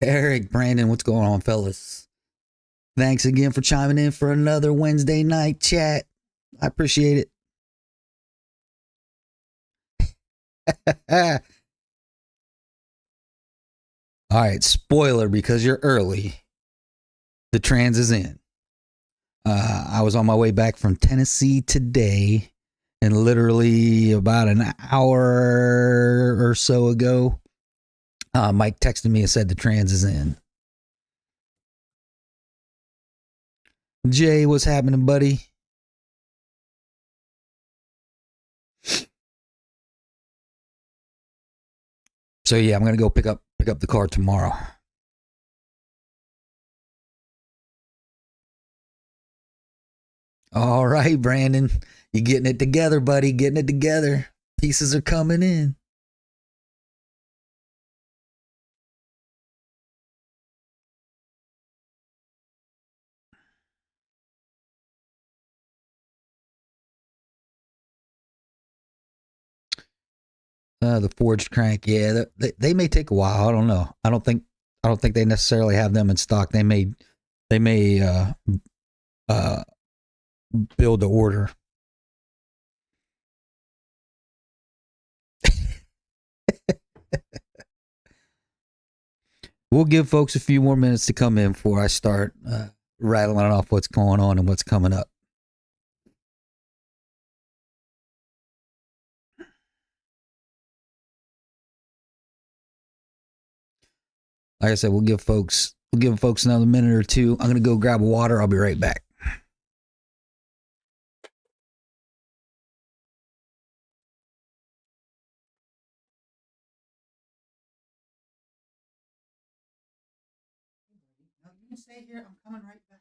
Eric, Brandon, what's going on, fellas? Thanks again for chiming in for another Wednesday night chat. I appreciate it. All right, spoiler because you're early. The trans is in. I was on my way back from Tennessee today, and literally about an hour or so ago, Mike texted me and said the trans is in. Jay, what's happening, buddy? So yeah, I'm gonna go pick up the car tomorrow. All right, Brandon, you getting it together, buddy? Getting it together. Pieces are coming in. The forged crank, yeah, they may take a while. I don't know. I don't think they necessarily have them in stock. They may build the order. We'll give folks a few more minutes to come in before I start rattling off what's going on and what's coming up. Like I said, we'll give folks another minute or two. I'm gonna go grab a water. I'll be right back. No, you can stay here. I'm coming right back.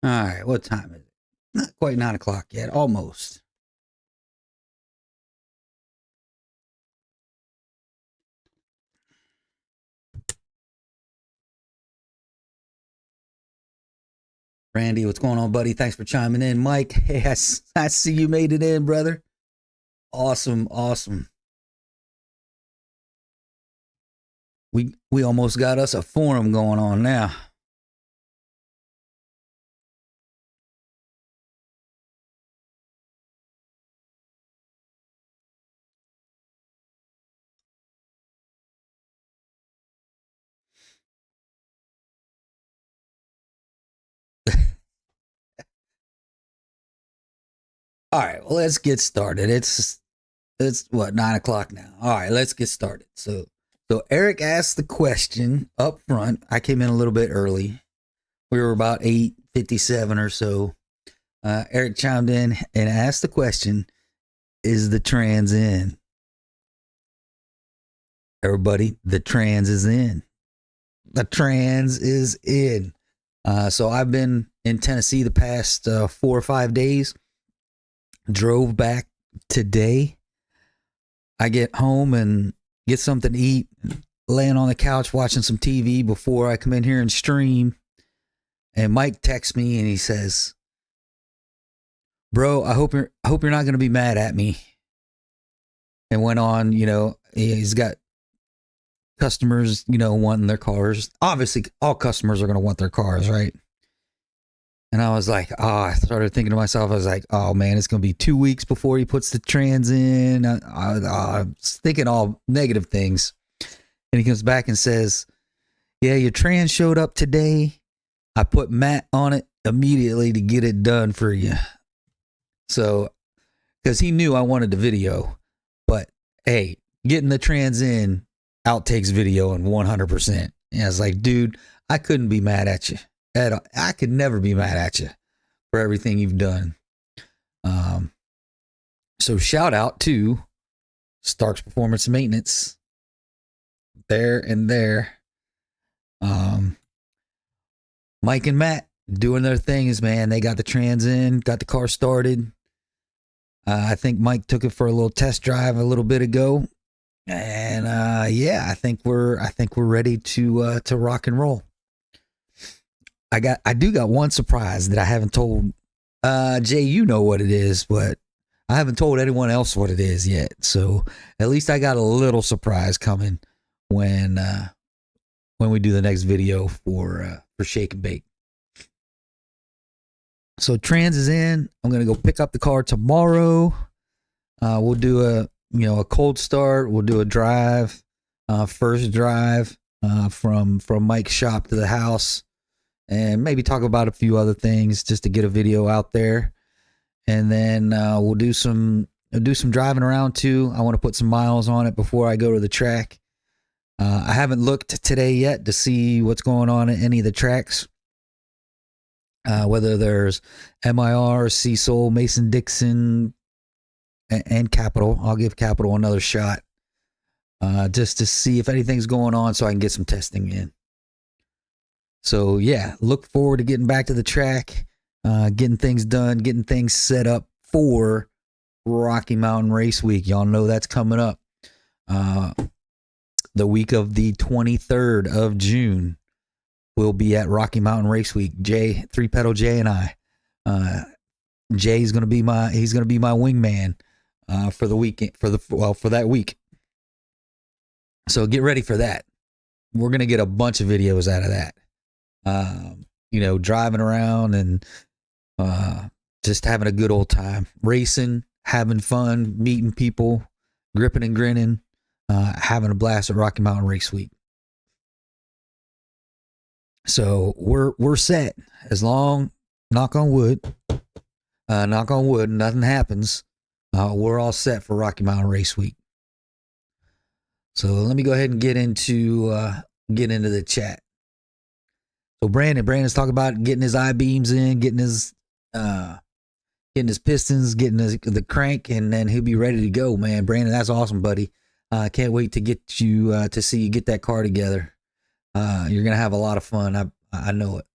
All right, what time is it? Not quite 9 o'clock yet. Almost. Randy, what's going on, buddy? Thanks for chiming in. Mike, hey, I see you made it in, brother. Awesome. We almost got us a forum going on now. All right, well, let's get started. It's what, 9 o'clock now. All right, let's get started. So Eric asked the question up front. I came in a little bit early. We were about 8:57 or so. Eric chimed in and asked the question, is the trans in? Everybody, the trans is in. The trans is in. So I've been in Tennessee the past 4 or 5 days. Drove back today. I get home and get something to eat, laying on the couch watching some TV before I come in here and stream. And Mike texts me and he says, "Bro, I hope you're not going to be mad at me." And went on, he's got customers, wanting their cars. Obviously, all customers are going to want their cars, right? And I was like, I started thinking to myself, I was like, oh man, it's going to be 2 weeks before he puts the trans in. I was thinking all negative things. And he comes back and says, yeah, your trans showed up today. I put Matt on it immediately to get it done for you. So, because he knew I wanted the video. But hey, getting the trans in outtakes video and 100%. And I was like, dude, I couldn't be mad at you at all. I could never be mad at you for everything you've done. So shout out to Stark's Performance Maintenance there and there. Mike and Matt doing their things, man. They got the trans in, got the car started. I think Mike took it for a little test drive a little bit ago, and yeah, I think we're ready to rock and roll. I do got one surprise that I haven't told Jay. You know what it is, but I haven't told anyone else what it is yet. So at least I got a little surprise coming when we do the next video for Shake and Bake. So trans is in. I'm gonna go pick up the car tomorrow. We'll do a cold start. We'll do a drive, first drive from Mike's shop to the house, and maybe talk about a few other things just to get a video out there. And then we'll do some driving around too. I want to put some miles on it before I go to the track. I haven't looked today yet to see what's going on at any of the tracks. Whether there's MIR, Cecil, Mason-Dixon, and Capital. I'll give Capital another shot just to see if anything's going on so I can get some testing in. So yeah, look forward to getting back to the track, getting things done, getting things set up for Rocky Mountain Race Week. Y'all know that's coming up. The week of the 23rd of June. We'll be at Rocky Mountain Race Week. Jay, Three Pedal Jay, and I. Jay's gonna be my wingman for the weekend for that week. So get ready for that. We're gonna get a bunch of videos out of that. Driving around and just having a good old time, racing, having fun, meeting people, gripping and grinning, having a blast at Rocky Mountain Race Week. So we're set. As long, knock on wood, nothing happens. We're all set for Rocky Mountain Race Week. So let me go ahead and get into the chat. So Brandon's talking about getting his I-beams in, getting his pistons, getting the crank, and then he'll be ready to go, man. Brandon, that's awesome, buddy. Can't wait to get you to see you get that car together. You're gonna have a lot of fun. I know it.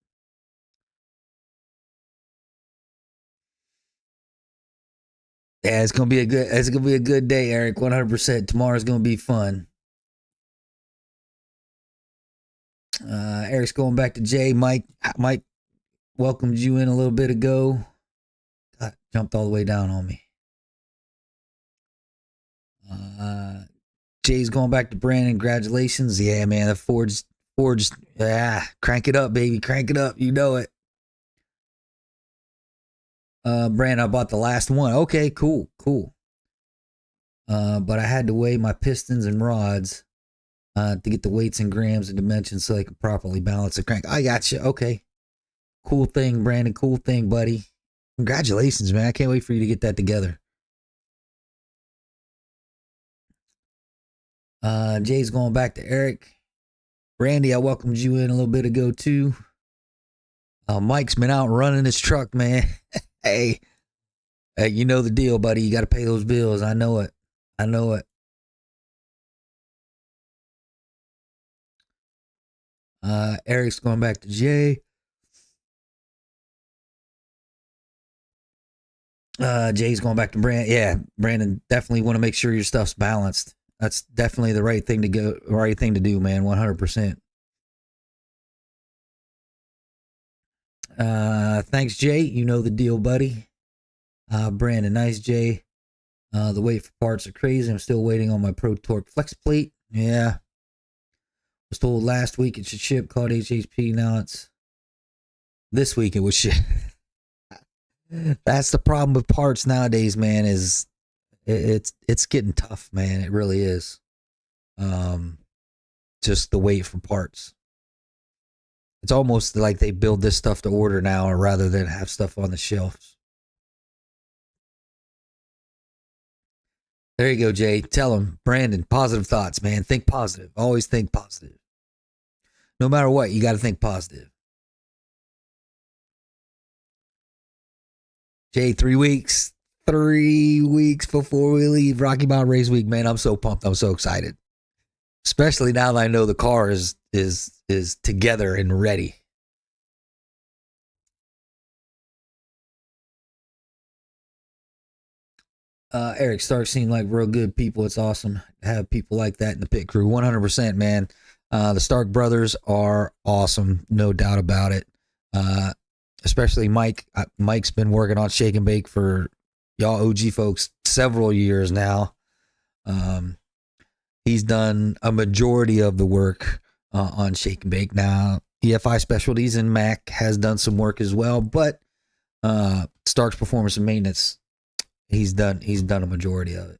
Yeah, it's gonna be a good day, Eric. 100%. Tomorrow's gonna be fun. Eric's going back to Jay. Mike welcomed you in a little bit ago. God, jumped all the way down on me. Jay's going back to Brandon. Congratulations. Yeah, man. The Ford's crank it up, baby. Crank it up. You know it. Brandon, I bought the last one. Okay, cool. But I had to weigh my pistons and rods to get the weights and grams and dimensions so I could properly balance the crank. I got you. Okay. Cool thing, Brandon. Cool thing, buddy. Congratulations, man. I can't wait for you to get that together. Jay's going back to Eric. Randy, I welcomed you in a little bit ago too. Mike's been out running his truck, man. Hey, you know the deal, buddy. You got to pay those bills. I know it. Eric's going back to Jay. Jay's going back to Brandon. Yeah, Brandon, definitely want to make sure your stuff's balanced. That's definitely the right thing to do, man. 100%. Thanks, Jay. You know the deal, buddy. Brandon, nice, Jay. The wait for parts are crazy. I'm still waiting on my Pro Torque flex plate. Yeah. Was told last week it should ship, called HHP. Now it's this week it was ship. That's the problem with parts nowadays, man, is it's getting tough, man. It really is. Just the wait for parts. It's almost like they build this stuff to order now rather than have stuff on the shelves. There you go, Jay. Tell him, Brandon, positive thoughts, man. Think positive. Always think positive. No matter what, you got to think positive. Jay, 3 weeks. 3 weeks before we leave Rocky Mountain Race Week, man. I'm so pumped. I'm so excited. Especially now that I know the car is together and ready. Eric Stark seemed like real good people. It's awesome to have people like that in the pit crew. 100%, man. The Stark brothers are awesome, no doubt about it. Especially Mike. Mike's been working on Shake and Bake for y'all OG folks several years now. He's done a majority of the work on Shake and Bake. Now, EFI Specialties and Mac has done some work as well, but Stark's Performance and Maintenance, he's done a majority of it.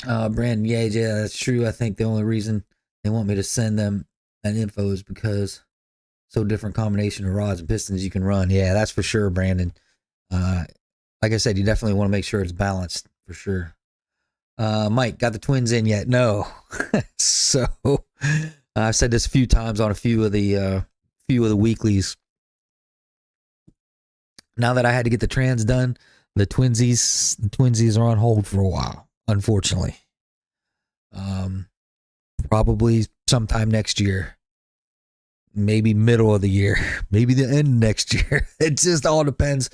Brandon, yeah, that's true. I think the only reason they want me to send them that info is because so different combination of rods and pistons you can run. Yeah, that's for sure, Brandon. Like I said, you definitely want to make sure it's balanced for sure. Mike, got the twins in yet? No. So I've said this a few times on a few of the weeklies. Now that I had to get the trans done, the twinsies are on hold for a while, unfortunately. Probably sometime next year. Maybe middle of the year. Maybe the end of next year. It just all depends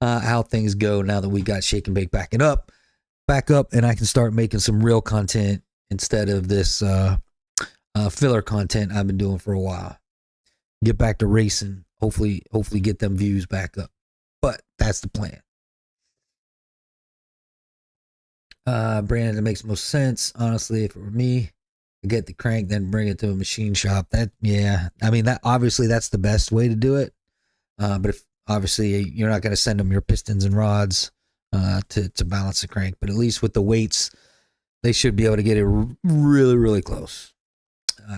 how things go now that we got Shake and Bake back up, and I can start making some real content instead of this filler content I've been doing for a while. Get back to racing. Hopefully get them views back up. But that's the plan. Brandon, that makes most sense. Honestly, if it were me, I get the crank, then bring it to a machine shop. That obviously that's the best way to do it. But if obviously you're not going to send them your pistons and rods to balance the crank, but at least with the weights, they should be able to get it really, really close.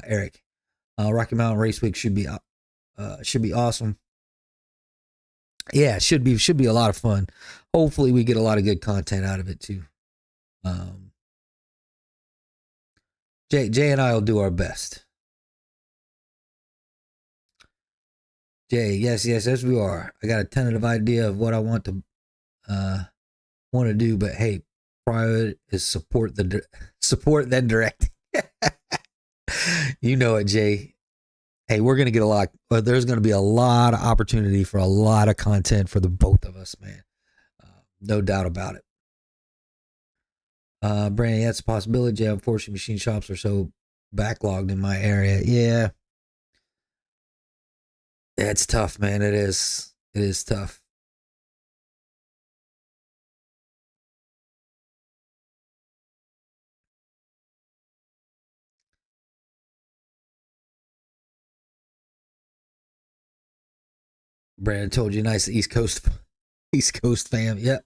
Eric, Rocky Mountain Race Week should be awesome. Yeah, it should be a lot of fun. Hopefully we get a lot of good content out of it too. Jay and I will do our best. Jay, yes, we are. I got a tentative idea of what I want to do, but hey, priority is support then direct. You know it, Jay. Hey, we're going to get there's going to be a lot of opportunity for a lot of content for the both of us, man. No doubt about it. Brandon, that's a possibility. Jay, unfortunately, machine shops are so backlogged in my area. Yeah. It's tough, man. It is tough. Brandon told you, nice East Coast fam. Yep.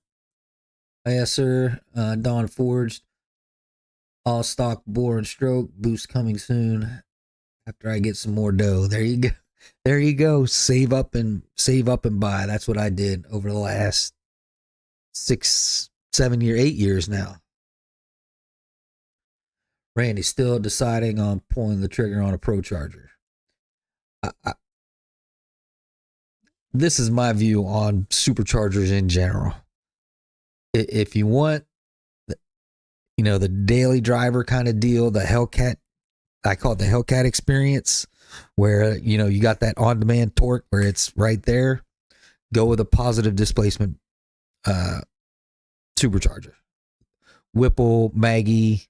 Yes, sir. Dawn Forged. All stock bore and stroke. Boost coming soon. After I get some more dough. There you go. Save up and buy. That's what I did over the last 6, 7 years, 8 years now. Randy still deciding on pulling the trigger on a Pro Charger. This is my view on superchargers in general. If you want, the daily driver kind of deal, the Hellcat, I call it the Hellcat experience, where, you got that on-demand torque where it's right there, go with a positive displacement supercharger. Whipple, Maggie,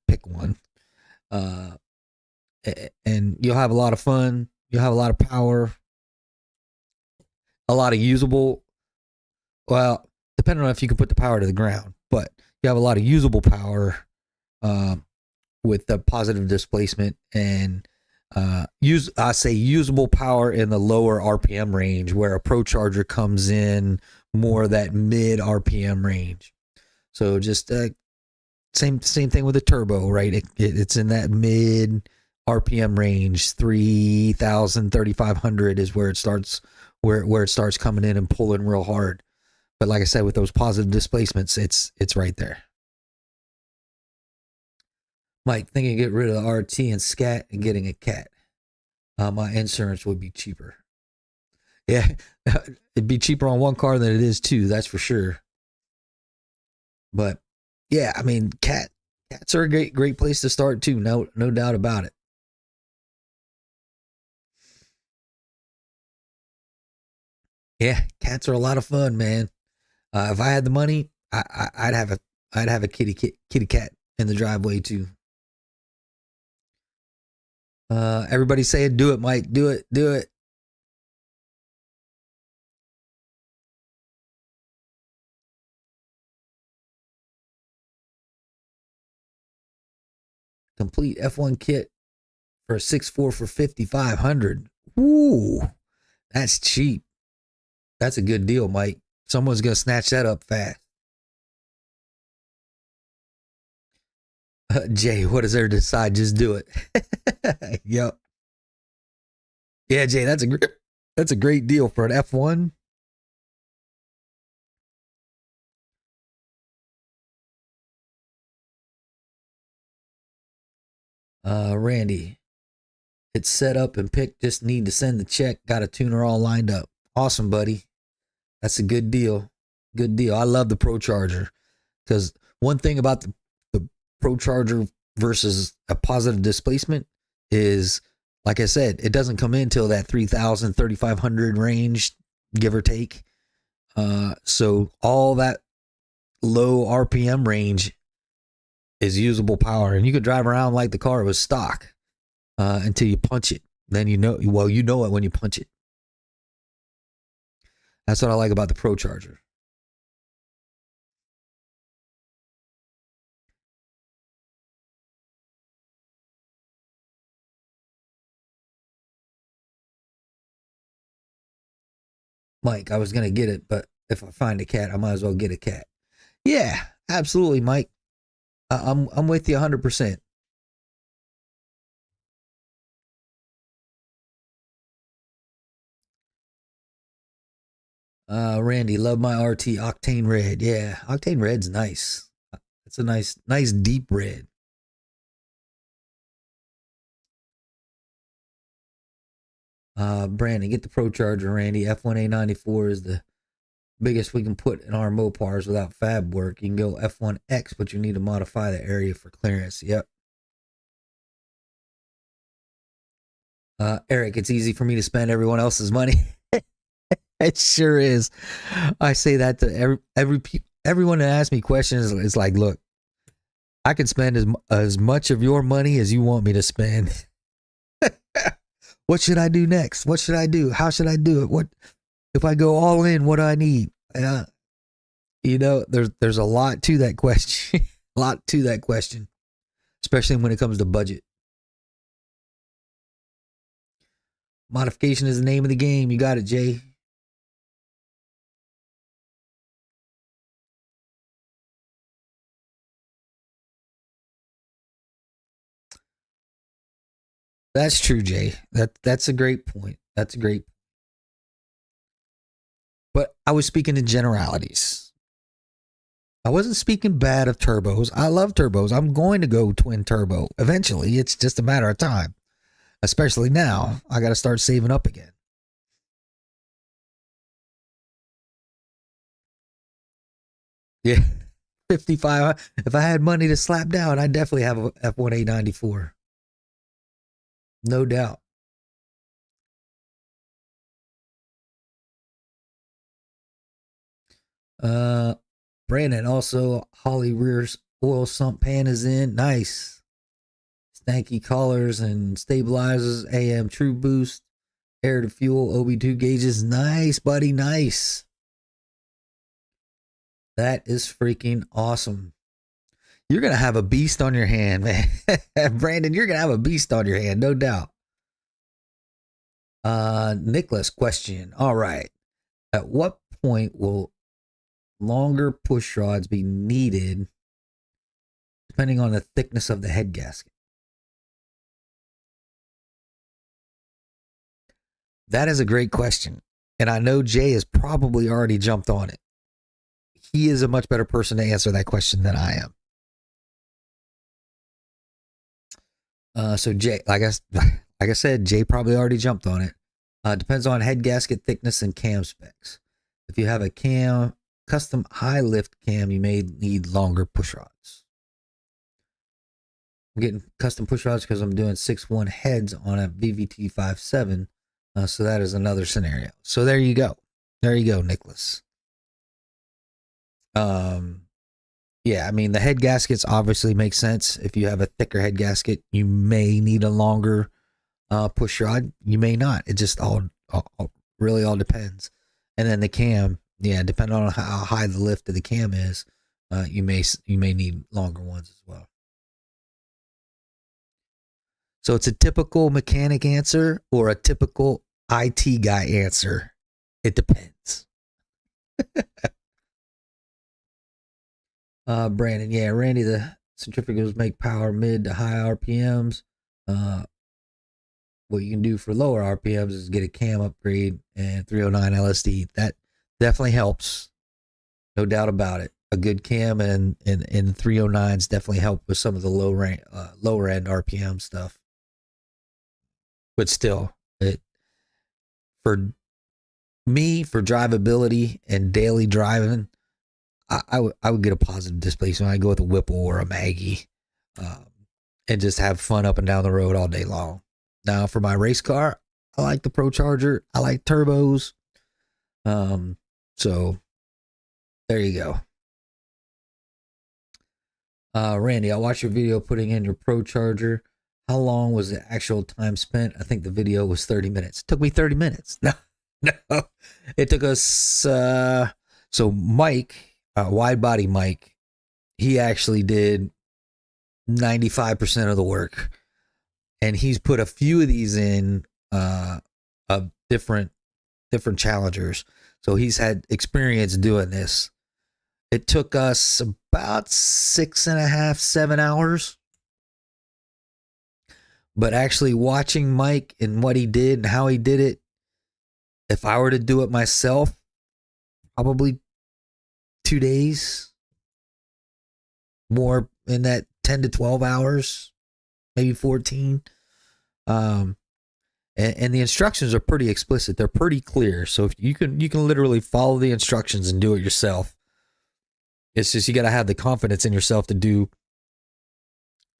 pick one. And you'll have a lot of fun. You'll have a lot of power. A lot of usable, well, depending on if you can put the power to the ground, but you have a lot of usable power with the positive displacement and usable power in the lower RPM range, where a Pro Charger comes in more that mid RPM range. So just same thing with a turbo, right? It's in that mid RPM range. 3,000, 3,500 is where it starts. Where it starts coming in and pulling real hard. But like I said, with those positive displacements, it's right there. Mike, thinking get rid of the RT and scat and getting a cat. My insurance would be cheaper. Yeah, it'd be cheaper on one car than it is two. That's for sure. But yeah, I mean, cats are a great place to start too. No doubt about it. Yeah, cats are a lot of fun, man. If I had the money, I'd have a kitty cat in the driveway too. Everybody saying, "Do it, Mike. Do it. Do it." Complete F1 kit for a 6.4 for 5,500. Ooh, that's cheap. That's a good deal, Mike. Someone's gonna snatch that up fast. Jay, what does there decide? Just do it. Yep. Yeah, Jay, that's a great deal for an F1. Randy, it's set up and picked. Just need to send the check. Got a tuner all lined up. Awesome, buddy. That's a good deal. Good deal. I love the Pro Charger because one thing about the Pro Charger versus a positive displacement is, like I said, it doesn't come in till that 3,000, 3,500 range, give or take. So all that low RPM range is usable power, and you could drive around like the car was stock until you punch it. Then you know it when you punch it. That's what I like about the Pro Charger. Mike, I was gonna get it, but if I find a cat, I might as well get a cat. Yeah, absolutely, Mike. I'm with you 100%. Randy, love my RT Octane Red. Yeah, Octane Red's nice. It's a nice deep red. Brandon, get the Pro Charger, Randy. F1A94 is the biggest we can put in our Mopars without fab work. You can go F1X, but you need to modify the area for clearance. Yep. Eric, it's easy for me to spend everyone else's money. It sure is. I say that to everyone that asks me questions. It's like, look, I can spend as much of your money as you want me to spend. What should I do next? What should I do? How should I do it? What if I go all in? What do I need? There's a lot to that question. A lot to that question, especially when it comes to budget. Modification is the name of the game. You got it, Jay. That's true, Jay. That's a great point. That's a great. But I was speaking in generalities. I wasn't speaking bad of turbos. I love turbos. I'm going to go twin turbo eventually. It's just a matter of time. Especially now, I got to start saving up again. Yeah, 55. If I had money to slap down, I'd definitely have a F1A94. No doubt. Uh, Brandon, also Holly rear's oil sump pan is in. Nice. Stanky collars and stabilizers. AM True Boost. Air to fuel. OB2 gauges. Nice, buddy. Nice. That is freaking awesome. You're going to have a beast on your hand, man. Brandon, you're going to have a beast on your hand, no doubt. Nicholas, question. All right. At what point will longer push rods be needed depending on the thickness of the head gasket? That is a great question. And I know Jay has probably already jumped on it. he is a much better person to answer that question than I am. So Jay, like I said, Jay probably already jumped on it. Depends on head gasket thickness and cam specs. If you have a custom high lift cam, you may need longer push rods. I'm getting custom push rods because I'm doing 6.1 heads on a VVT 5.7. So that is another scenario. So there you go. There you go, Nicholas. Yeah, I mean, the head gaskets obviously make sense. If you have a thicker head gasket, you may need a longer push rod. You may not. It just all really all depends. And then the cam, yeah, depending on how high the lift of the cam is, you may need longer ones as well. So it's a typical mechanic answer or a typical IT guy answer. It depends. Brandon, yeah, Randy, the centrifugals make power mid to high RPMs. What you can do for lower RPMs is get a cam upgrade and 309 LSD. That definitely helps. No doubt about it. A good cam and 309s definitely help with some of the lower end RPM stuff. But still, for me, for drivability and daily driving, I would get a positive displacement. I go with a Whipple or a Maggie, and just have fun up and down the road all day long. Now, for my race car, I like the Pro Charger. I like turbos. So there you go. Randy, I watched your video putting in your Pro Charger. How long was the actual time spent? I think the video was 30 minutes. It took me 30 minutes. No, it took us. So Mike, wide body Mike, he actually did 95% of the work, and he's put a few of these in of different challengers. So he's had experience doing this. It took us about 6.5, 7 hours. But actually watching Mike and what he did and how he did it, if I were to do it myself, probably 2 days. More in that 10 to 12 hours, maybe 14. And the instructions are pretty explicit. They're pretty clear. So if you can literally follow the instructions and do it yourself. It's just you got to have the confidence in yourself to do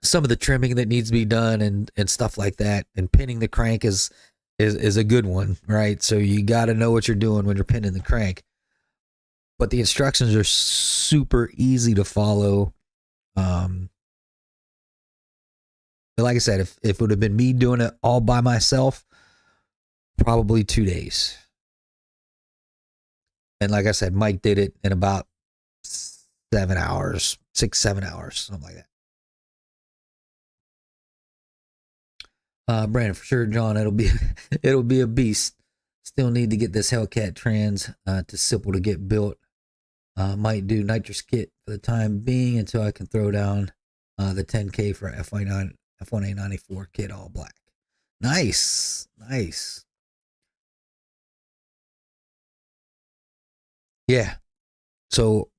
some of the trimming that needs to be done and stuff like that. And pinning the crank is a good one, right? So you got to know what you're doing when you're pinning the crank. But the instructions are super easy to follow. But like I said, if it would have been me doing it all by myself, probably 2 days. And like I said, Mike did it in about 7 hours, 6-7 hours, something like that. Brandon, for sure, John, it'll be a beast. Still need to get this Hellcat Trans to simple to get built. Might do nitrous kit for the time being until I can throw down the 10K for F1A94 kit all black. Nice. Yeah. So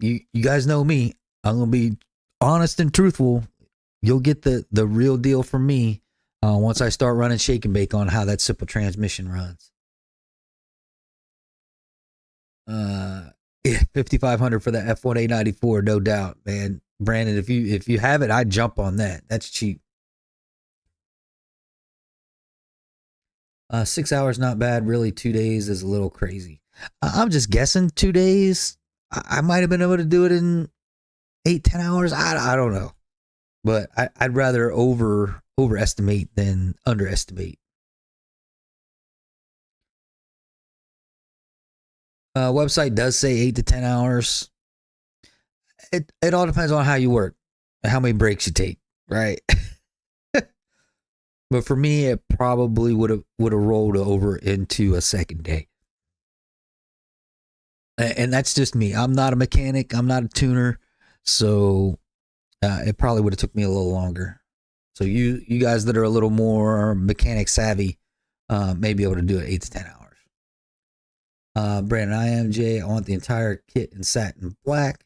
you guys know me. I'm gonna be honest and truthful. You'll get the real deal from me once I start running shake and bake on how that simple transmission runs. Yeah, 5,500 for the F1A94, no doubt, man. Brandon, if you have it, I'd jump on that. That's cheap. 6 hours, not bad. Really, 2 days is a little crazy. I'm just guessing 2 days. I might have been able to do it in 8-10 hours. I don't know, but I'd rather overestimate than underestimate. Website does say 8 to 10 hours. It all depends on how you work, how many breaks you take, right? But for me, it probably would have rolled over into a second day. And that's just me. I'm not a mechanic. I'm not a tuner. So it probably would have took me a little longer. So you guys that are a little more mechanic savvy may be able to do it 8 to 10 hours. Brandon IMJ, I want the entire kit in satin black.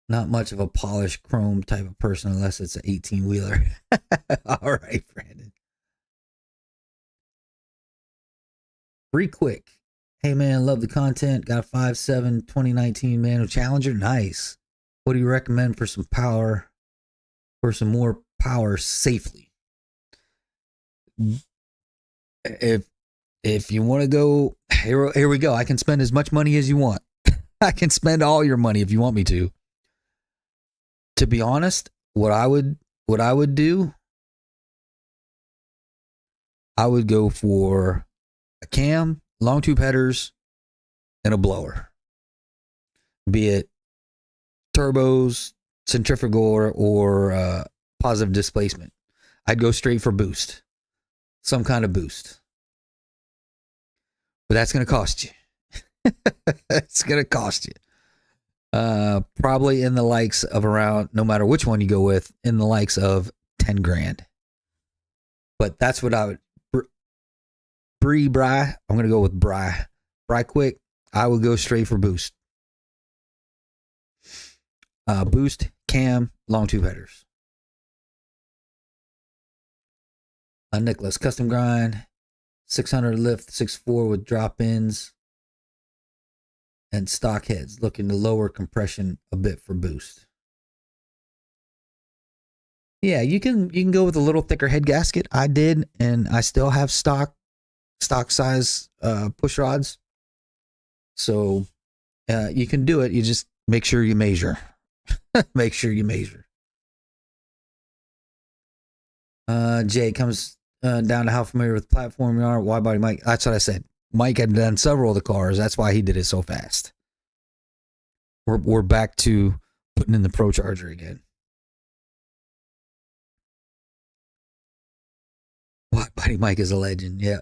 Not much of a polished chrome type of person unless it's an 18-wheeler. All right, Brandon. Free quick. Hey, man, love the content. Got a 5.7 2019 manual Challenger. Nice. What do you recommend for some power, for some more power safely? If you want to go, here we go. I can spend as much money as you want. I can spend all your money if you want me to. To be honest, what I would do, I would go for a cam, long tube headers, and a blower. Be it turbos, centrifugal, or positive displacement. I'd go straight for boost. Some kind of boost. But that's going to cost you. It's going to cost you. Probably in the likes of around, no matter which one you go with, in the likes of 10 grand. But that's what I would. Bry. I'm going to go with Bry. Bry quick. I would go straight for boost. Boost, cam, long tube headers. Nicholas, custom grind, 600 lift, 6.4 with drop ins and stock heads. Looking to lower compression a bit for boost. Yeah, you can go with a little thicker head gasket. I did, and I still have stock size push rods. So you can do it. You just make sure you measure. Make sure you measure. Jay comes down to how familiar with the platform you are. Wide body Mike. That's what I said. Mike had done several of the cars. That's why he did it so fast. We're back to putting in the Pro Charger again. Wide body Mike is a legend. Yeah.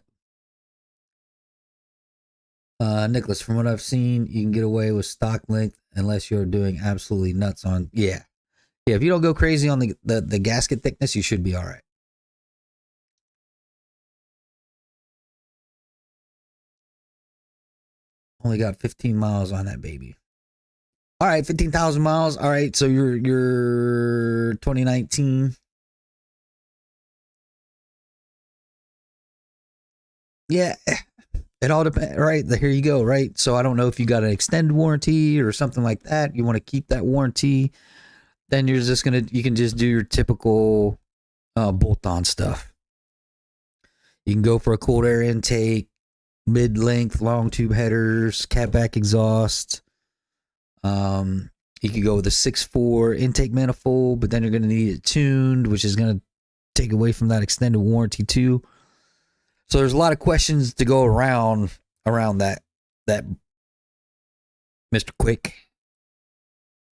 Nicholas, from what I've seen, you can get away with stock length unless you're doing absolutely nuts on. Yeah. If you don't go crazy on the gasket thickness, you should be all right. Only got 15 miles on that baby. All right, 15,000 miles. All right, so you're 2019. Yeah, it all depends. Right, here you go. Right, so I don't know if you got an extended warranty or something like that. You want to keep that warranty, then you're just you can just do your typical bolt-on stuff. You can go for a cold air intake, mid-length long tube headers, catback exhaust. You could go with a 6.4 intake manifold, but then you're going to need it tuned, which is going to take away from that extended warranty too. So there's a lot of questions to go around that Mr. Quick.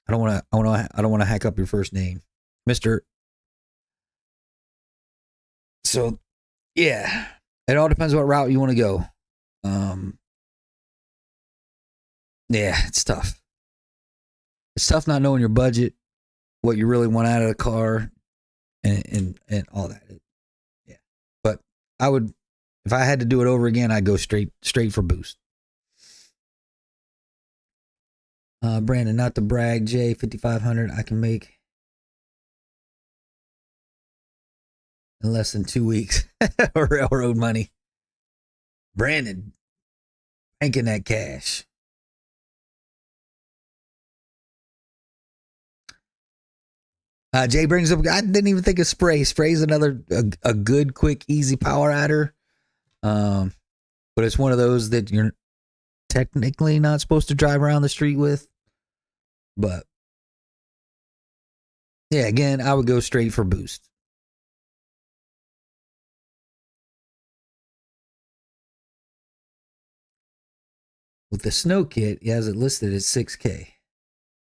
I don't want to hack up your first name, Mr. So yeah, it all depends what route you want to go. Yeah, it's tough. It's tough not knowing your budget, what you really want out of the car, and all that. Yeah, but I would, if I had to do it over again, I'd go straight for boost. Brandon, not to brag, Jay, 5,500 I can make in less than 2 weeks. Railroad money. Brandon, banking that cash. Jay brings up, I didn't even think of spray. Spray's another a good, quick, easy power adder. But it's one of those that you're technically not supposed to drive around the street with. But yeah, again, I would go straight for boost. With the snow kit, he has it listed at $6K.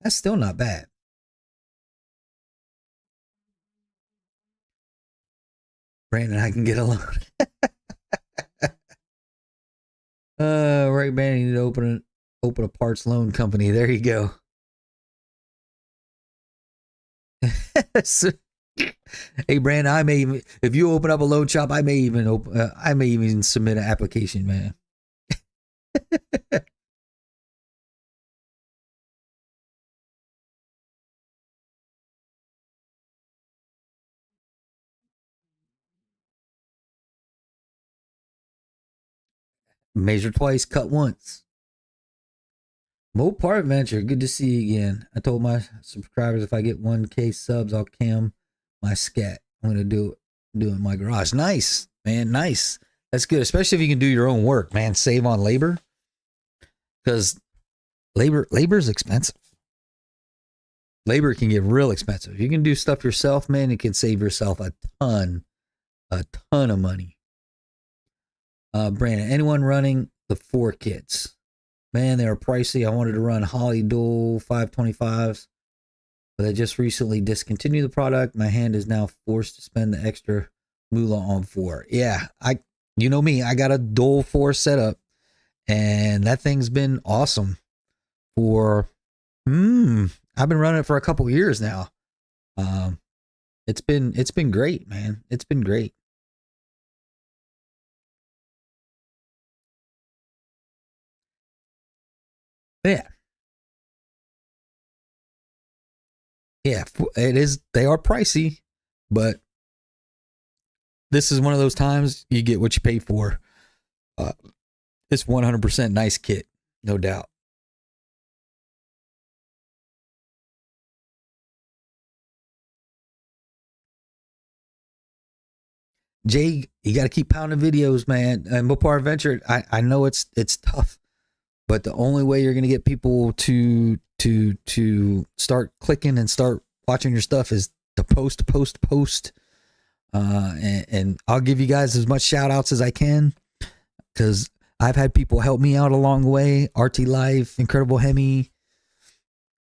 That's still not bad. Brandon, I can get a loan. Right, man. You need to open a parts loan company. There you go. Hey, Brandon, I may even, if you open up a loan shop, I may even submit an application, man. Measure twice, cut once. Mopar Adventure, good to see you again. I told my subscribers if I get 1K subs, I'll cam my scat. I'm gonna do it in my garage. Nice, man, nice. That's good, especially if you can do your own work, man. Save on labor, because labor is expensive. Labor can get real expensive. You can do stuff yourself, man. You can save yourself ton, a ton of money. Brandon, anyone running the 4 kits? Man, they are pricey. I wanted to run Holly Dual 525s, but I just recently discontinued the product. My hand is now forced to spend the extra moolah on 4. Yeah, you know me, I got a Dual 4 setup, and that thing's been awesome for, I've been running it for a couple years now. It's been great, man. It's been great. Yeah. Yeah, it is. They are pricey, but this is one of those times you get what you pay for. It's 100% nice kit, no doubt. Jay, you got to keep pounding videos, man. And Mopar Adventure, I know it's tough, but the only way you're gonna get people to start clicking and start watching your stuff is to post. And I'll give you guys as much shout outs as I can, because I've had people help me out along the way. RT Life, Incredible Hemi,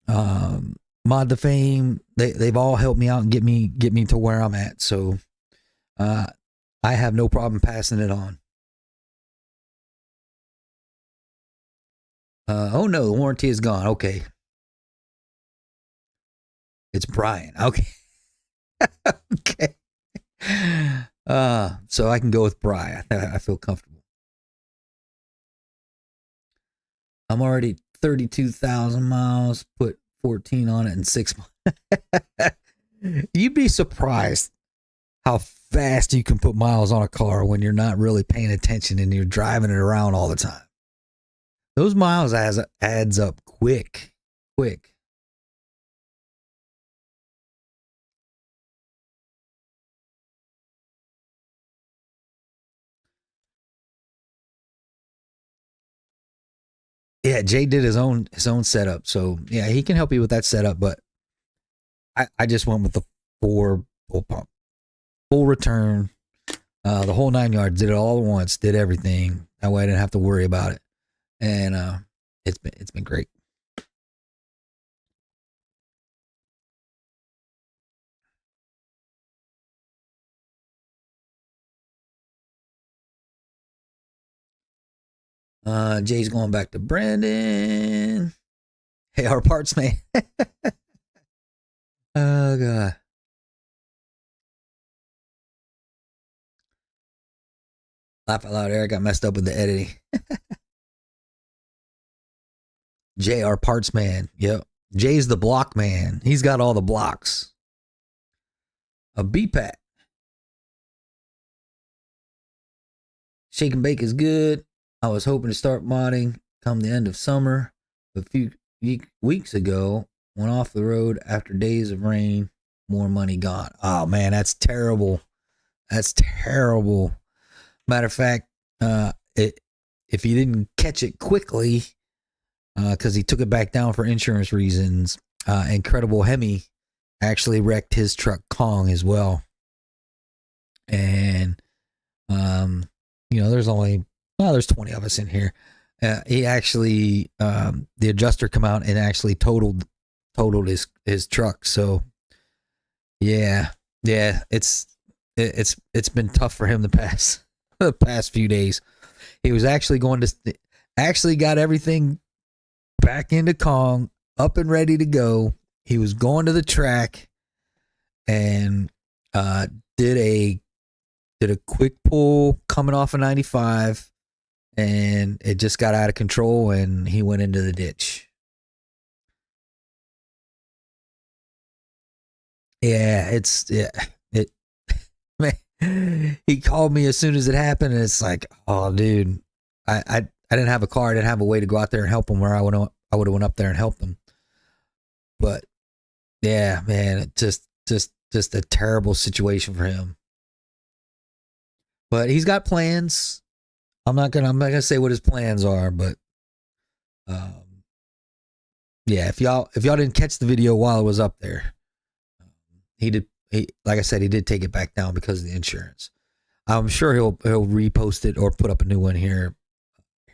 Mod the Fame, they've all helped me out and get me to where I'm at. So I have no problem passing it on. Oh no, the warranty is gone. Okay. It's Brian. Okay. Okay. So I can go with Brian. I feel comfortable. I'm already 32,000 miles, put 14 on it in 6 months. You'd be surprised how fast you can put miles on a car when you're not really paying attention and you're driving it around all the time. Those miles adds up quick. Yeah, Jay did his own setup, so yeah, he can help you with that setup. But I just went with the 4 full pump, full return, the whole 9 yards. Did it all at once. Did everything. That way I didn't have to worry about it, and it's been great. Jay's going back to Brandon. Hey, our parts man. Oh god. Laugh out loud, Eric. Got messed up with the editing. Jay, our parts man. Yep. Jay's the block man. He's got all the blocks. A BPAT. Shake and bake is good. I was hoping to start modding come the end of summer. A few weeks ago, went off the road after days of rain. More money gone. Oh man, that's terrible. That's terrible. Matter of fact, if he didn't catch it quickly, because he took it back down for insurance reasons, Incredible Hemi actually wrecked his truck Kong as well. And there's 20 of us in here. He actually, the adjuster come out and actually totaled his truck. So yeah, it's been tough for him the past few days. He was actually got everything back into Kong, up and ready to go. He was going to the track and did a quick pull coming off of 95 and it just got out of control and he went into the ditch. Yeah, it man, he called me as soon as it happened, and it's like, oh dude, I didn't have a car, I didn't have a way to go out there and help him where I would have went up there and helped him. But yeah, man, it just a terrible situation for him. But he's got plans. I'm not gonna say what his plans are, but yeah, if y'all didn't catch the video while it was up there, like I said, he did take it back down because of the insurance. I'm sure he'll repost it or put up a new one here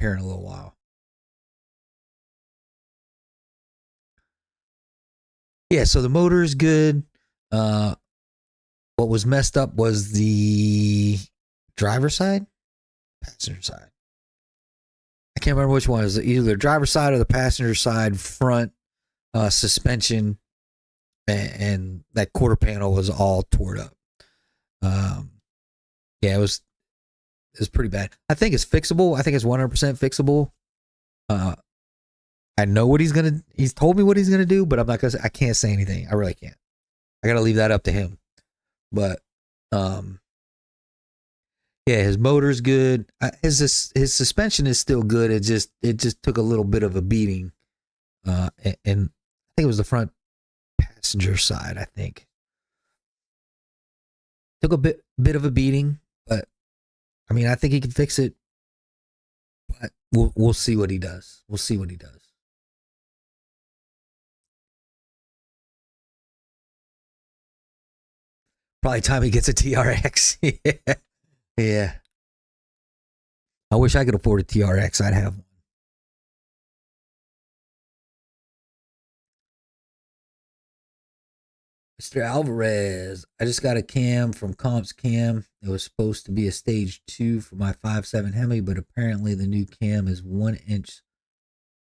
in a little while. Yeah, so the motor is good. What was messed up was the driver's side, passenger side. I can't remember which one. It was either the driver's side or the passenger side front suspension, and that quarter panel was all torn up. Yeah, it was pretty bad. I think it's fixable. I think it's 100% fixable. I know what he's told me what he's gonna do, but I can't say anything. I really can't. I gotta leave that up to him. But yeah, his motor's good. His suspension is still good. It just took a little bit of a beating. And I think it was the front passenger side, I think. Took a bit of a beating, but I mean, I think he can fix it. But we'll see what he does. We'll see what he does. Probably time he gets a TRX. Yeah. Yeah. I wish I could afford a TRX. I'd have one. Mr. Alvarez, I just got a cam from Comp's Cam. It was supposed to be a stage 2 for my 5.7 Hemi, but apparently the new cam is 1 inch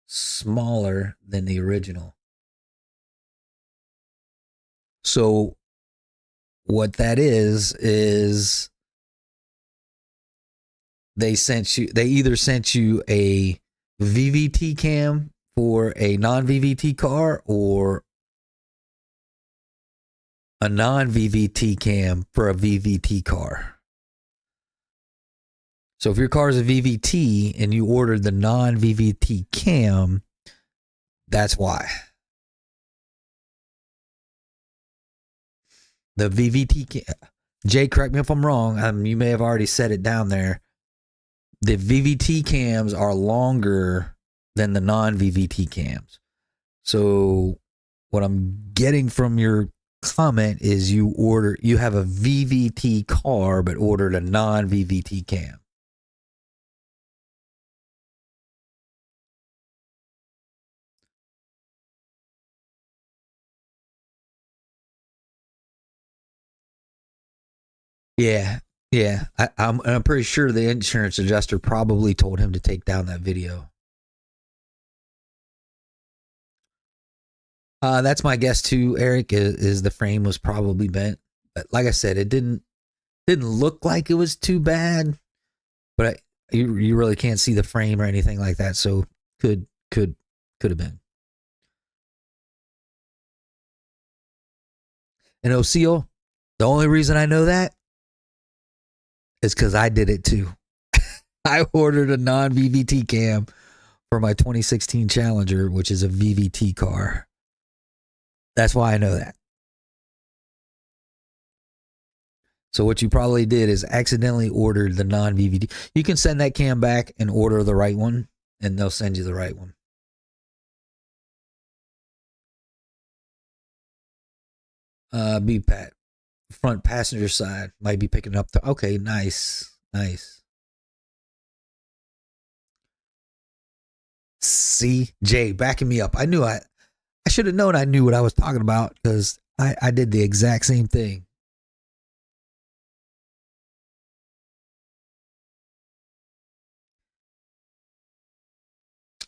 smaller than the original. So what that is they either sent you a VVT cam for a non-VVT car or a non-VVT cam for a VVT car. So if your car is a VVT and you ordered the non-VVT cam, that's why. The VVT cam, Jay, correct me if I'm wrong. You may have already said it down there. The VVT cams are longer than the non-VVT cams. So what I'm getting from your comment is you have a VVT car but ordered a non-VVT cam. Yeah, yeah. I'm pretty sure the insurance adjuster probably told him to take down that video. That's my guess too, Eric. Is the frame was probably bent, but like I said, it didn't look like it was too bad. But you really can't see the frame or anything like that, so could have been. And Oseo, the only reason I know that is because I did it too. I ordered a non-VVT cam for my 2016 Challenger, which is a VVT car. That's why I know that. So what you probably did is accidentally ordered the non-VVT. You can send that cam back and order the right one, and they'll send you the right one. BPAT, front passenger side, might be picking up the. Okay, nice. See, Jay, backing me up. I should have known I knew what I was talking about because I did the exact same thing.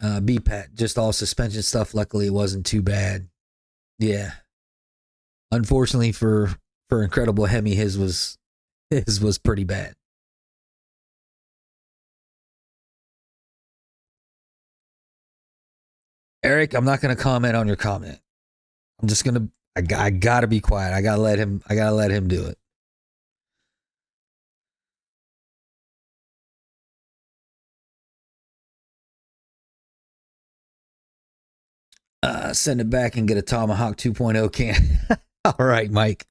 BPAT, just all suspension stuff. Luckily, it wasn't too bad. Yeah. Unfortunately for Incredible Hemi, his was pretty bad. Eric, I'm not going to comment on your comment. I'm just going to, I got to be quiet. I got to let him do it. Send it back and get a Tomahawk 2.0 can. All right, Mike.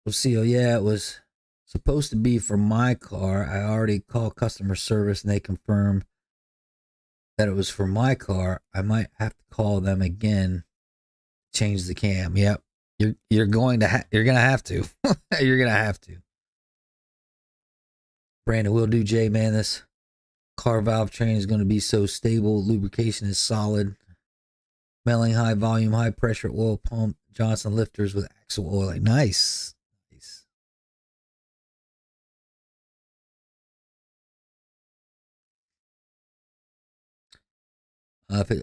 We'll see. Oh, yeah, it was supposed to be for my car. I already called customer service and they confirmed that it was for my car. I might have to call them again, change the cam. Yep. You're going to you're going to have to. You're going to have to. Brandon will do, Jay, man. This car valve train is going to be so stable. Lubrication is solid. Melling high volume, high pressure oil pump. Johnson lifters with axle oil. Like, nice. Nice.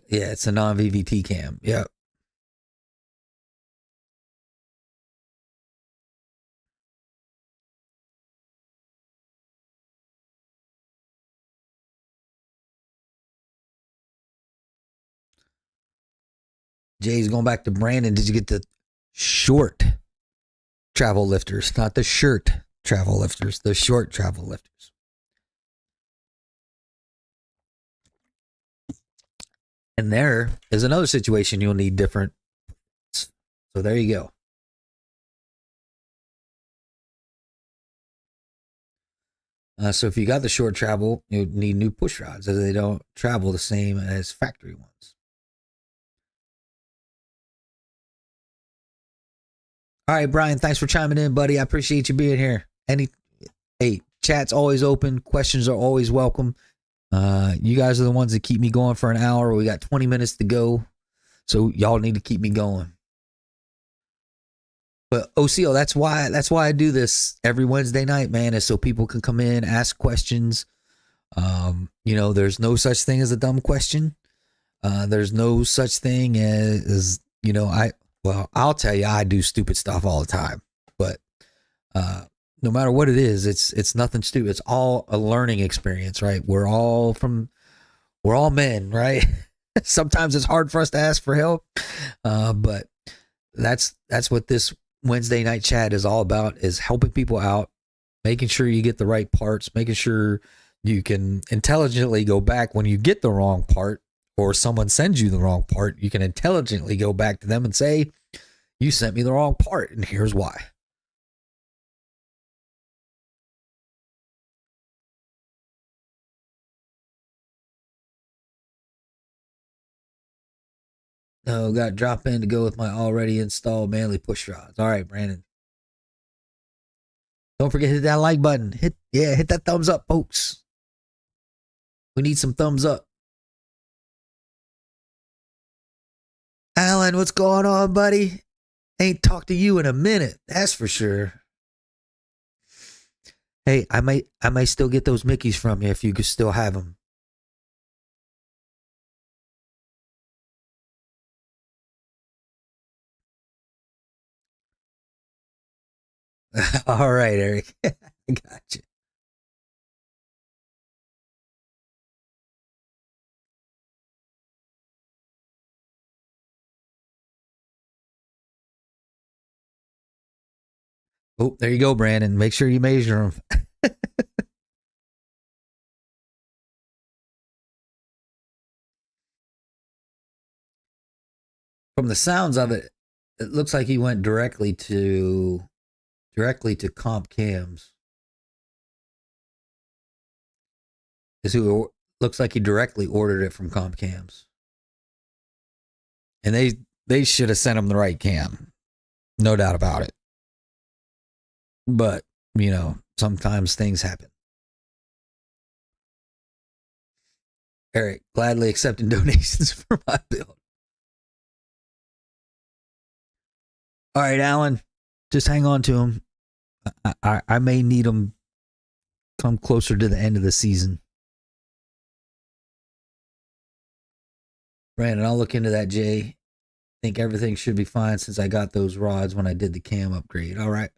Yeah, it's a non-VVT cam. Yep. Jay's going back to Brandon. Did you get the short travel lifters? Not the shirt travel lifters, the short travel lifters. And there is another situation you'll need different. So there you go. So if you got the short travel, you need new push rods as they don't travel the same as factory ones. All right, Brian, thanks for chiming in, buddy. I appreciate you being here. Hey, chat's always open. Questions are always welcome. You guys are the ones that keep me going for an hour. We got 20 minutes to go. So y'all need to keep me going. But OCO, that's why I do this every Wednesday night, man, is so people can come in, ask questions. There's no such thing as a dumb question. There's no such thing as I'll tell you, I do stupid stuff all the time. But no matter what it is, it's nothing stupid. It's all a learning experience, right? We're all men, right? Sometimes it's hard for us to ask for help, but that's what this Wednesday night chat is all about, is helping people out, making sure you get the right parts, making sure you can intelligently go back when you get the wrong part or someone sends you the wrong part. You can intelligently go back to them and say, you sent me the wrong part and here's why. No, got to drop in to go with my already installed manly push rods. All right, Brandon. Don't forget to hit that like button. Hit that thumbs up, folks. We need some thumbs up. Alan, what's going on, buddy? Ain't talked to you in a minute. That's for sure. Hey, I might still get those Mickeys from you if you could still have them. All right, Eric. I got you. Oh, there you go, Brandon. Make sure you measure them. From the sounds of it, it looks like he went directly to comp cams. Is who looks like he directly ordered it from comp cams. And they should have sent him the right cam. No doubt about it. But, sometimes things happen. Eric, gladly accepting donations for my build. All right, Alan, just hang on to him. I may need him come closer to the end of the season. Brandon, I'll look into that, Jay. Think everything should be fine since I got those rods when I did the cam upgrade. All right.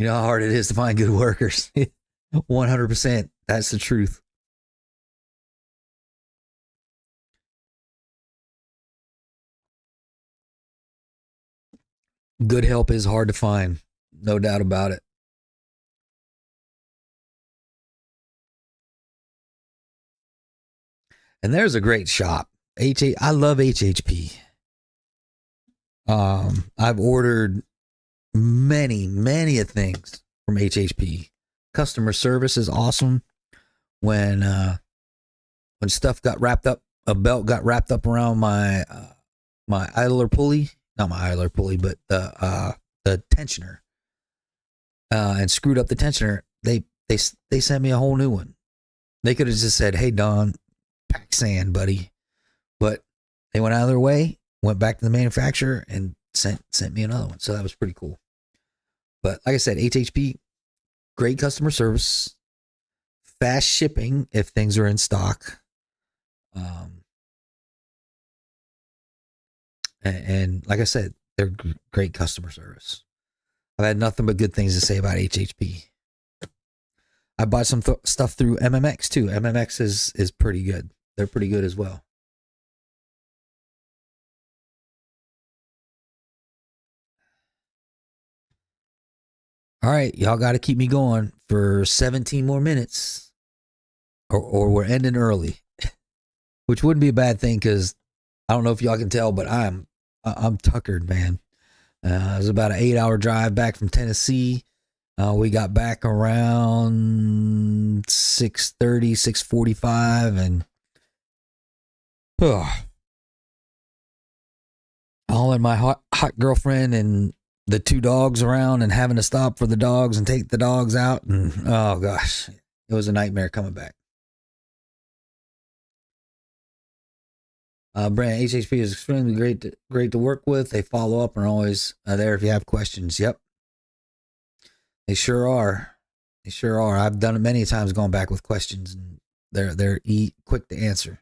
You know how hard it is to find good workers. 100%. That's the truth. Good help is hard to find. No doubt about it. And there's a great shop. I love HHP. I've ordered many things from HHP. Customer service is awesome. When stuff got wrapped up, a belt got wrapped up around my idler pulley, not my idler pulley, but the tensioner, and screwed up the tensioner. They sent me a whole new one. They could have just said, "Hey Don, pack sand, buddy," but they went out of their way, went back to the manufacturer, and sent me another one. So that was pretty cool. But like I said, HHP, great customer service, fast shipping if things are in stock. And like I said, they're great customer service. I've had nothing but good things to say about HHP. I bought some stuff through MMX too. MMX is pretty good. They're pretty good as well. All right, y'all got to keep me going for 17 more minutes, or we're ending early, which wouldn't be a bad thing because I don't know if y'all can tell, but I'm tuckered, man. It was about an 8-hour drive back from Tennessee. We got back around 6:30, 6:45, and hauling my hot girlfriend and the 2 dogs around and having to stop for the dogs and take the dogs out. And oh gosh, it was a nightmare coming back. Brand HHP is extremely great to work with. They follow up and are always there if you have questions. Yep, they sure are. They sure are. I've done it many times, going back with questions, and they're quick to answer.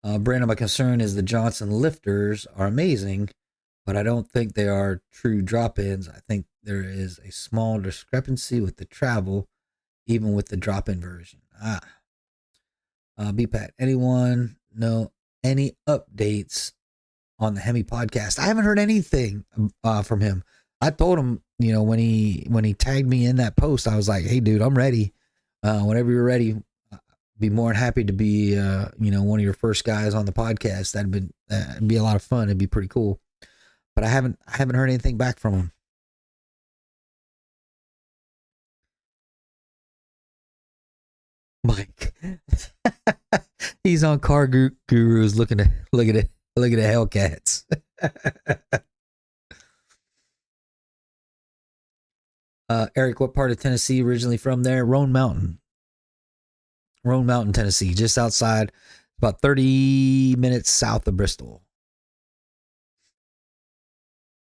Brandon, my concern is the Johnson lifters are amazing, but I don't think they are true drop-ins. I think there is a small discrepancy with the travel, even with the drop-in version. BPAT, anyone know any updates on the Hemi podcast? I haven't heard anything from him. I told him, when he tagged me in that post, I was like, "Hey, dude, I'm ready. Whenever you're ready, be more than happy to be, one of your first guys on the podcast. That'd be a lot of fun. It'd be pretty cool." But I haven't heard anything back from him. Mike, he's on Car Gurus looking at Hellcats. Eric, what part of Tennessee originally from there? Roan Mountain, Tennessee, just outside, about 30 minutes south of Bristol.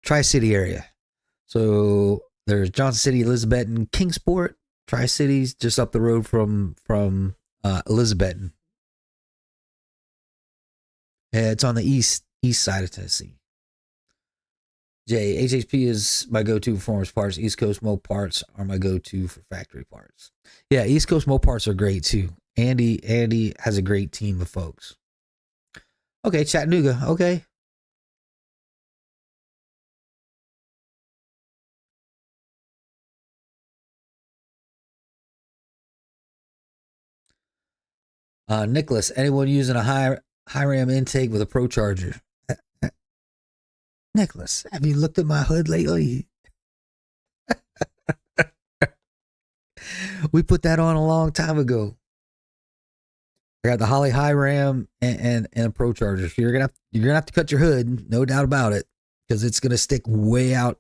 Tri-City area. So there's Johnson City, Elizabethton, Kingsport. Tri-Cities just up the road from Elizabethton. Yeah, it's on the east side of Tennessee. Jay, HHP is my go-to for performance parts. East Coast Moparts are my go-to for factory parts. Yeah, East Coast Moparts are great too. Andy has a great team of folks. Okay, Chattanooga. Okay. Nicholas, anyone using a high RAM intake with a Pro Charger? Nicholas, have you looked at my hood lately? We put that on a long time ago. I got the Holly High Ram and a Pro Charger. So you're gonna have to cut your hood, no doubt about it, because it's gonna stick way out.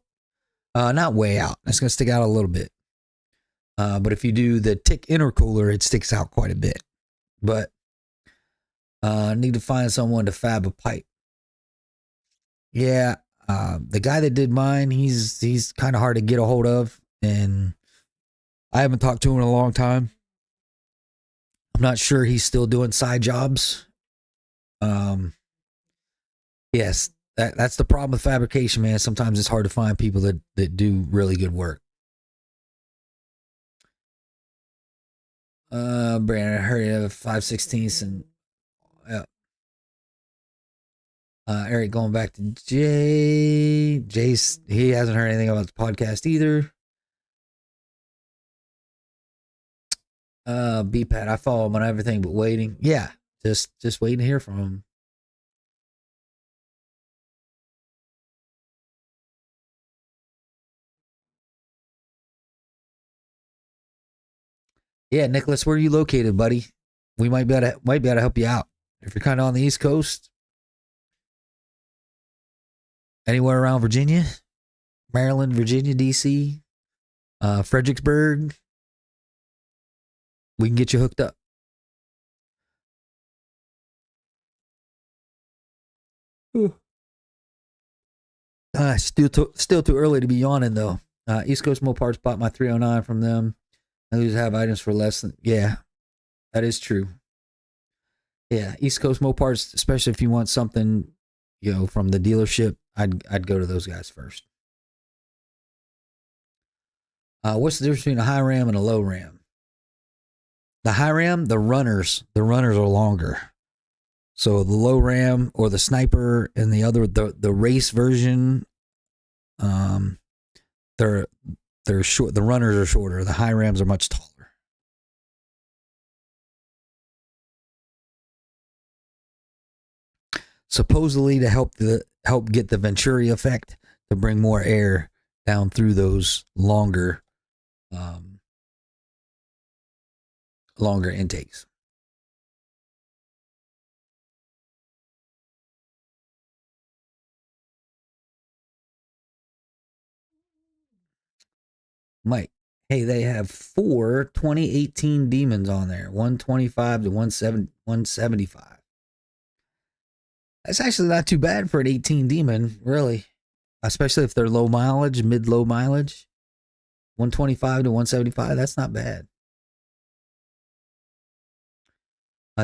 Not way out. It's gonna stick out a little bit. But if you do the tick intercooler, it sticks out quite a bit. But I need to find someone to fab a pipe. Yeah, the guy that did mine, he's kind of hard to get a hold of, and I haven't talked to him in a long time. I'm not sure he's still doing side jobs. Yes, that's the problem with fabrication, man. Sometimes it's hard to find people that do really good work. Brandon, hurry up, 5/16 and uh, Eric going back to Jay. Jace, he hasn't heard anything about the podcast either. BPAT, I follow him on everything but waiting. Yeah, just waiting to hear from him. Yeah, Nicholas, where are you located, buddy? We might be able to help you out. If you're kind of on the East Coast, anywhere around Virginia, Maryland, Virginia, DC, Fredericksburg, we can get you hooked up. Still too early to be yawning though. East Coast Mopar bought my 309 from them. I lose have items for less than that is true. Yeah, East Coast Mopars, especially if you want something, from the dealership, I'd go to those guys first. What's the difference between a high ram and a low ram? The high ram, the runners are longer. So the low ram or the sniper and the race version, they're short. The runners are shorter. The high rams are much taller. Supposedly to help get the Venturi effect, to bring more air down through those longer intakes. Mike, hey, they have 4 2018 Demons on there, 125 to 175. That's actually not too bad for an 18 Demon, really, especially if they're low mileage, mid-low mileage. 125 to 175, that's not bad.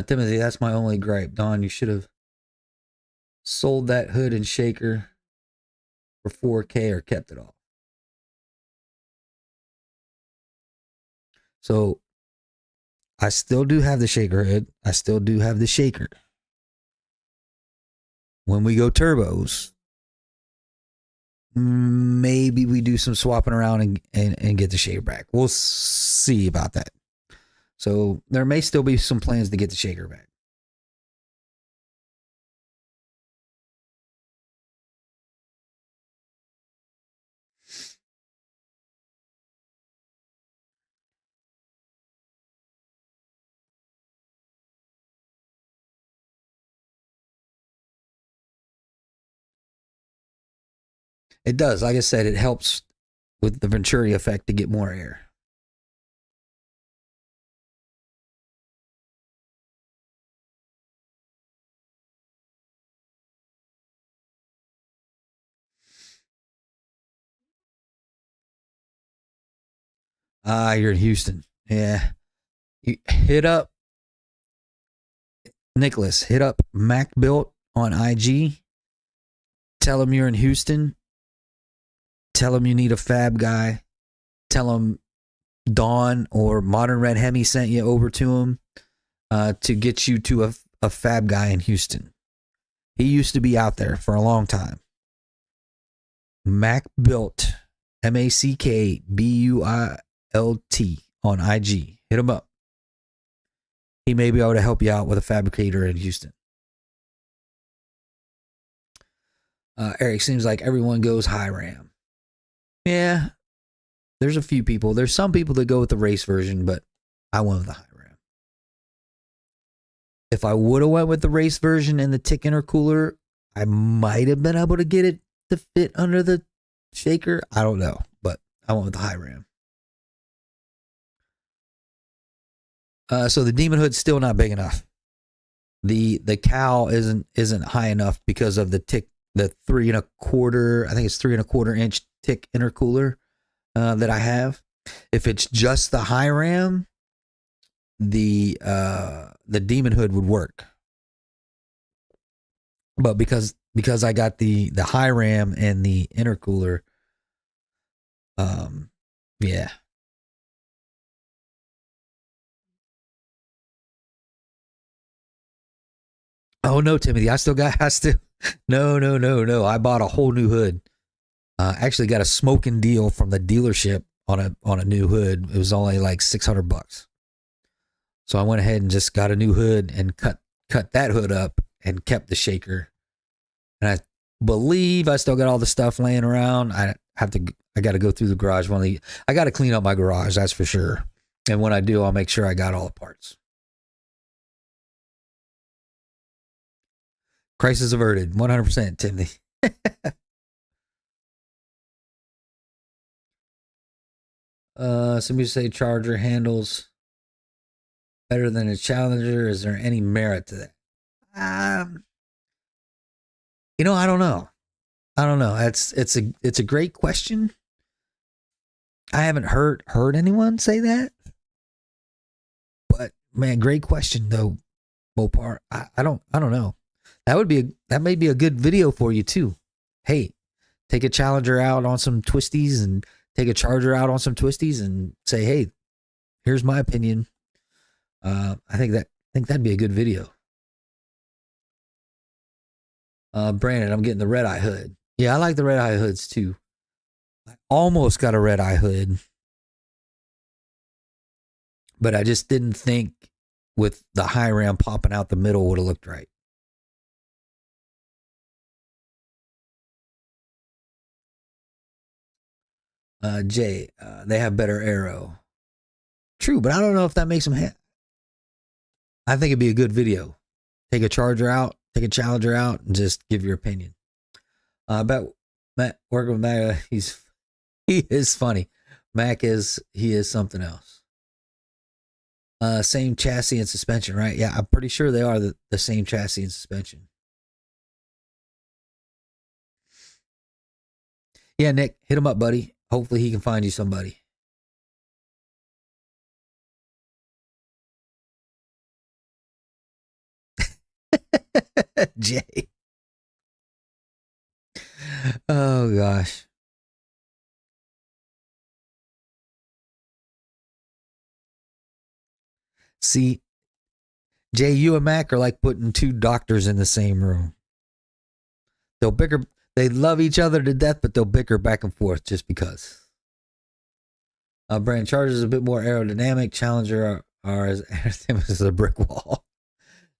Timothy, that's my only gripe. Don, you should have sold that hood and shaker for 4K or kept it all. So I still do have the shaker hood. I still do have the shaker. When we go turbos, maybe we do some swapping around and get the shaker back. We'll see about that. So there may still be some plans to get the shaker back. It does. Like I said, it helps with the Venturi effect to get more air. You're in Houston. Yeah. You hit up Nicholas, hit up Mac Built on IG. Tell him you're in Houston. Tell him you need a fab guy. Tell him Dawn or Modern Red Hemi sent you over to him to get you to a fab guy in Houston. He used to be out there for a long time. Mac Built, MACKBUILT on IG. Hit him up. He may be able to help you out with a fabricator in Houston. Eric, seems like everyone goes high ram. Yeah, there's a few people. There's some people that go with the race version, but I went with the high ram. If I would have went with the race version and the tick intercooler, I might have been able to get it to fit under the shaker. I don't know, but I went with the high ram. So the Demon Hood's still not big enough. The cowl isn't high enough because of the tick, the 3.25. I think it's 3.25 inch tick intercooler that I have. If it's just the high ram, the Demon Hood would work. But because I got the high ram and the intercooler, yeah. Oh no, Timothy, I still, no. I bought a whole new hood. Actually got a smoking deal from the dealership on a new hood. It was only like $600. So I went ahead and just got a new hood and cut that hood up and kept the shaker. And I believe I still got all the stuff laying around. I got to go through the garage. I got to clean up my garage, that's for sure. And when I do, I'll make sure I got all the parts. Crisis averted, 100%, Timothy. Somebody say Charger handles better than a Challenger. Is there any merit to that? I don't know. It's a great question. I haven't heard anyone say that. But man, great question though, Mopar. I don't know. That may be a good video for you too. Hey, take a Challenger out on some twisties and take a Charger out on some twisties and say, hey, here's my opinion. I think that'd be a good video. Brandon, I'm getting the red eye hood. Yeah, I like the red eye hoods too. I almost got a red eye hood, but I just didn't think with the high ram popping out the middle would have looked right. Jay, they have better aero. True, but I don't know if that makes them. I think it'd be a good video. Take a Charger out, take a Challenger out, and just give your opinion. About Matt working with Mac, he is funny. He is something else. Same chassis and suspension, right? Yeah, I'm pretty sure they are the same chassis and suspension. Yeah, Nick, hit him up, buddy. Hopefully he can find you somebody. Jay. Oh gosh. See, Jay, you and Mac are like putting two doctors in the same room. They'll bicker. They love each other to death, but they'll bicker back and forth just because. Brand Charger is a bit more aerodynamic. Challenger are as aerodynamic as a brick wall.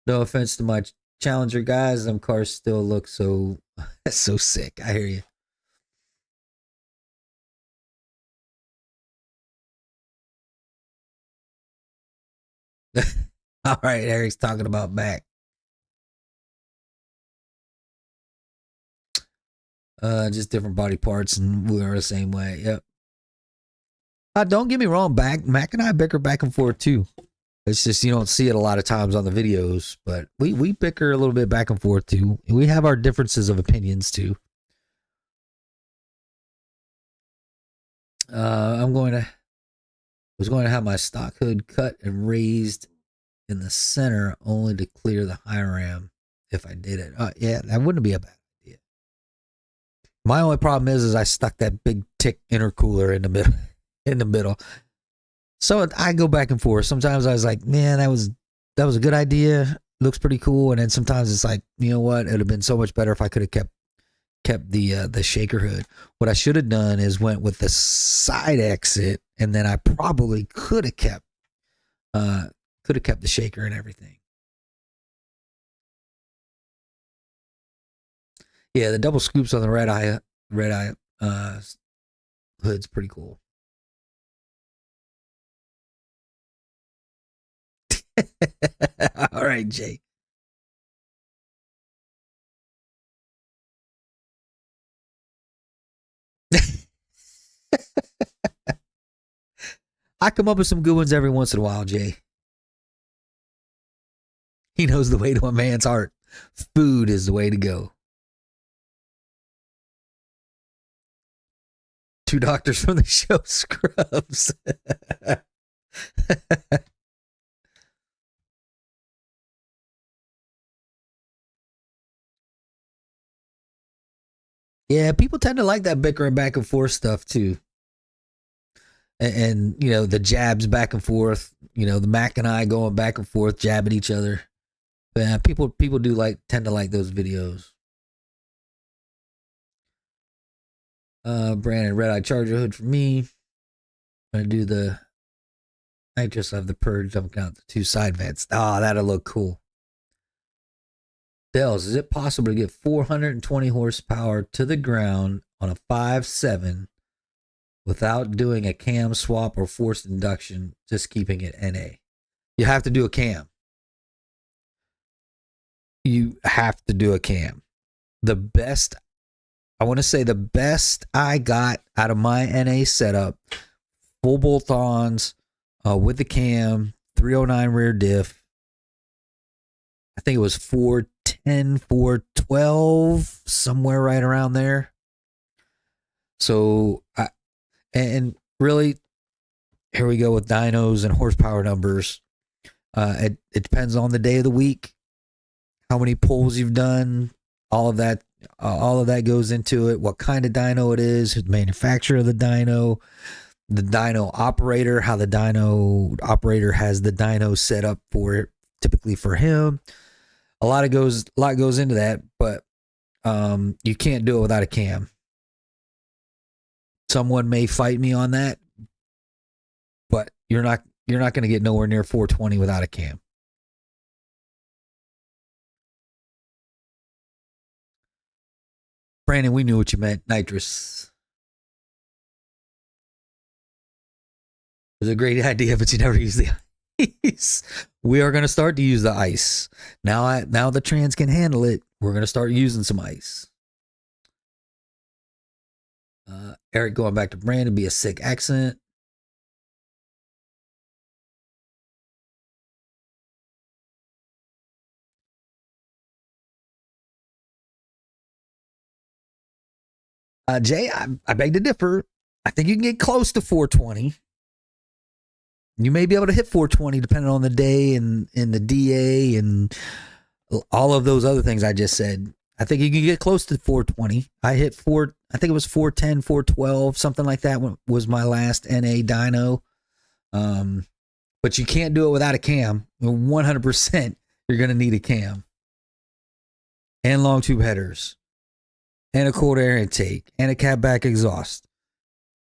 No offense to my Challenger guys, them cars still look so sick. I hear you. All right, Eric's talking about Mac. Just different body parts, and we are the same way. Yep. Don't get me wrong, Mac and I bicker back and forth too. It's just you don't see it a lot of times on the videos, but we bicker a little bit back and forth too. We have our differences of opinions too. I was going to have my stock hood cut and raised in the center only to clear the high ram if I did it. Yeah, that wouldn't be a bad idea. My only problem is I stuck that big tick intercooler in the middle. So I go back and forth. Sometimes I was like, man, that was a good idea. Looks pretty cool. And then sometimes it's like, you know what? It'd have been so much better if I could have kept the shaker hood. What I should have done is went with the side exit, and then I probably could have kept the shaker and everything. Yeah, the double scoops on the red eye hood's pretty cool. All right, Jay. I come up with some good ones every once in a while, Jay. He knows the way to a man's heart. Food is the way to go. Two doctors from the show Scrubs. Yeah, people tend to like that bickering back and forth stuff too. And the jabs back and forth, the Mac and I going back and forth, jabbing each other. But yeah, people do tend to like those videos. Brandon, red eye charger hood for me. I'm gonna do the nitrous of the purge. I'm counting the two side vents. Ah, that'll look cool. Dells, is it possible to get 420 horsepower to the ground on a 5.7 without doing a cam swap or forced induction, just keeping it NA? You have to do a cam. You have to do a cam. The best, I want to say the best I got out of my NA setup, full bolt-ons with the cam, 309 rear diff. I think it was 410, 412, somewhere right around there. So, and really, here we go with dynos and horsepower numbers. It depends on the day of the week, how many pulls you've done, all of that goes into it. What kind of dyno it is, the manufacturer of the dyno operator, how the dyno operator has the dyno set up for it, typically for him. A lot goes into that, but you can't do it without a cam. Someone may fight me on that, but you're not going to get nowhere near 420 without a cam. Brandon, we knew what you meant. Nitrous. It was a great idea, but you never use the ice. We are going to start to use the ice. Now the trans can handle it. We're going to start using some ice. Eric going back to Brandon, be a sick accent. Jay, I beg to differ. I think you can get close to 420. You may be able to hit 420 depending on the day and the DA and all of those other things I just said. I think you can get close to 420. I hit I think it was 410, 412, something like that was my last NA dyno. But you can't do it without a cam. 100% you're going to need a cam. And long tube headers. And a cold air intake. And a catback exhaust.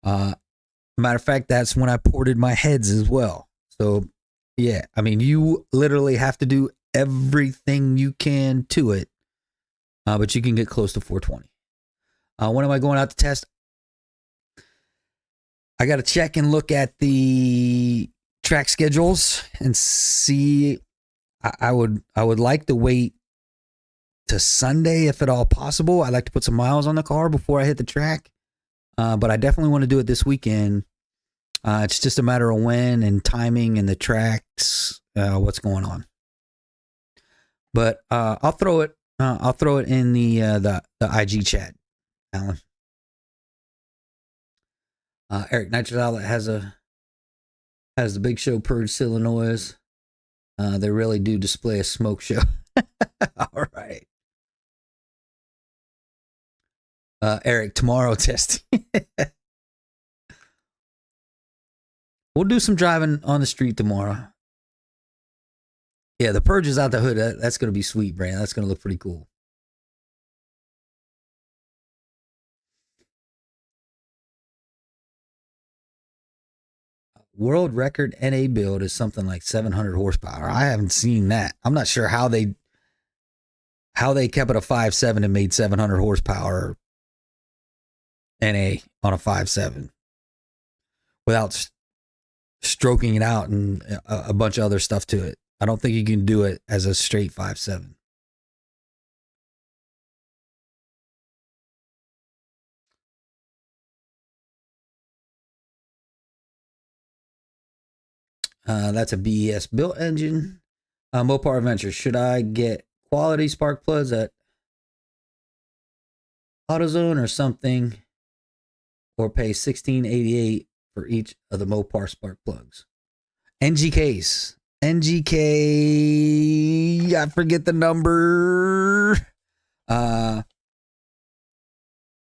Matter of fact, that's when I ported my heads as well. So, yeah, I mean, you literally have to do everything you can to it. But you can get close to 420. When am I going out to test? I got to check and look at the track schedules and see. I would like to wait to Sunday if at all possible. I'd like to put some miles on the car before I hit the track. But I definitely want to do it this weekend. It's just a matter of when and timing and the tracks, what's going on. But I'll throw it in the IG chat, Alan. Eric Nitrous Outlet has the Big Show Purge Illinois. They really do display a smoke show. All right. Eric, tomorrow testing. We'll do some driving on the street tomorrow. Yeah, the purge is out the hood. That's going to be sweet, Brand. That's going to look pretty cool. World record NA build is something like 700 horsepower. I haven't seen that. I'm not sure how they kept it a 5.7 and made 700 horsepower NA on a 5.7 without stroking it out and a bunch of other stuff to it. I don't think you can do it as a straight 5.7. That's a BES built engine. Mopar Adventure. Should I get quality spark plugs at AutoZone or something, or pay $16.88 for each of the Mopar spark plugs? NGKs. NGK, I forget the number.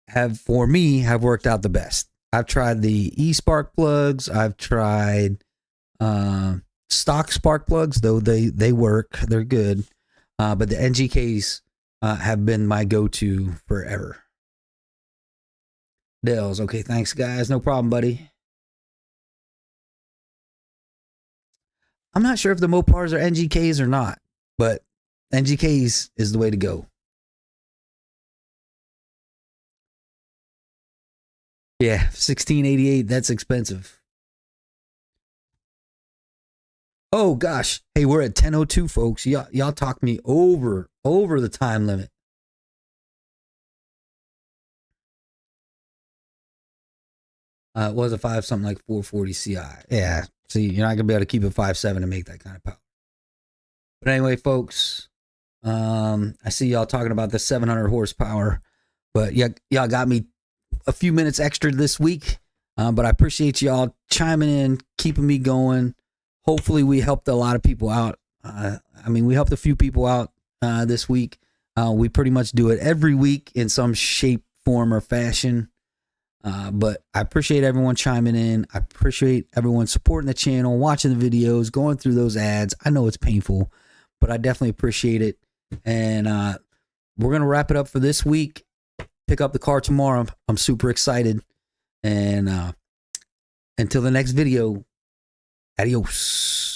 Have worked out the best. I've tried the e-spark plugs. I've tried stock spark plugs, though they work. They're good. But the NGKs have been my go-to forever. Dells, okay, thanks guys, no problem, buddy. I'm not sure if the Mopars are NGKs or not, but NGKs is the way to go. Yeah, 1688, that's expensive. Oh gosh, hey, we're at 10:02, folks. Y'all talked me over the time limit. It was a 5 something like 440 Ci. Yeah, see, you're not gonna be able to keep it 5.7 and make that kind of power. But anyway, folks, I see y'all talking about the 700 horsepower, but y'all got me a few minutes extra this week. But I appreciate y'all chiming in, keeping me going. Hopefully we helped a lot of people out. I mean, we helped a few people out this week. We pretty much do it every week in some shape, form, or fashion. But I appreciate everyone chiming in. I appreciate everyone supporting the channel, watching the videos, going through those ads. I know it's painful, but I definitely appreciate it. And we're going to wrap it up for this week. Pick up the car tomorrow. I'm super excited. And until the next video, adios.